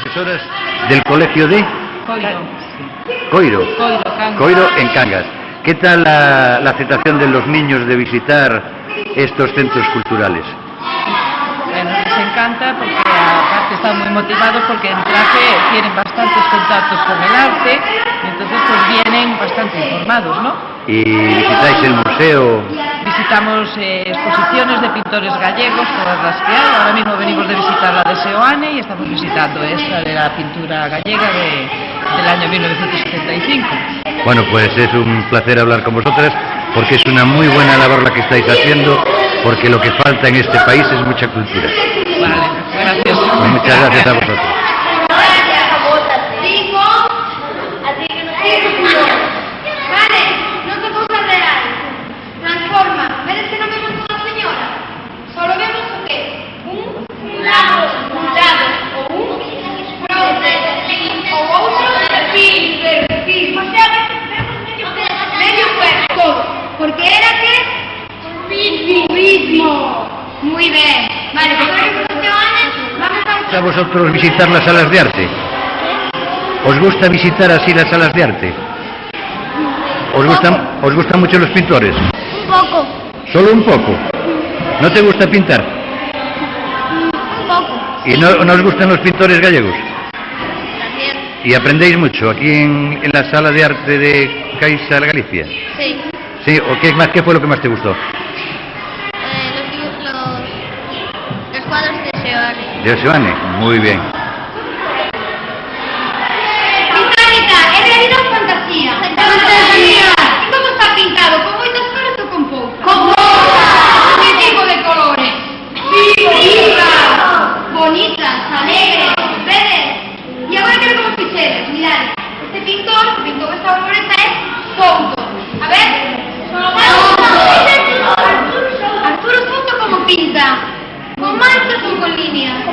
profesoras del colegio de Coiro. Coiro en Cangas. ¿Qué tal la aceptación de los niños de visitar estos centros culturales? Bueno, les encanta porque aparte están muy motivados porque en traje tienen bastantes contactos con el arte, entonces pues vienen bastante informados, ¿no? ¿Y visitáis el museo? Visitamos exposiciones de pintores gallegos, todas las que hay. Ahora mismo venimos de visitar la de Seoane y estamos visitando esta de la pintura gallega del año 1975. Bueno, pues es un placer hablar con vosotras porque es una muy buena labor la que estáis haciendo, porque lo que falta en este país es mucha cultura. Vale, gracias. Pues muchas gracias a vosotros. Porque era que cubismo. Muy bien. Vale, pues ¿A vosotros visitar las salas de arte? ¿Os gusta visitar así las salas de arte? ¿Os gustan mucho los pintores? un poco. ¿Solo un poco? ¿No te gusta pintar? Un poco. ¿Y no os gustan los pintores gallegos? ¿Y aprendéis mucho aquí en la sala de arte de Caixa Galicia? Sí. Sí, ¿o qué fue lo que más te gustó? Los cuadros de Seoane. De Seoane, muy bien. Británica, é realidad ou fantasía? Fantasía. E como está pintado? Con moitas cores ou con poucas? Con poucas. Que tipo de colores? Vivas, bonitas, alegres, verdes. E agora quero como fixeres, mirad. Este pintor que pintou esta borboleta é Souto. A ver. Arturo Souto como pinta. Con manchas ou con líneas?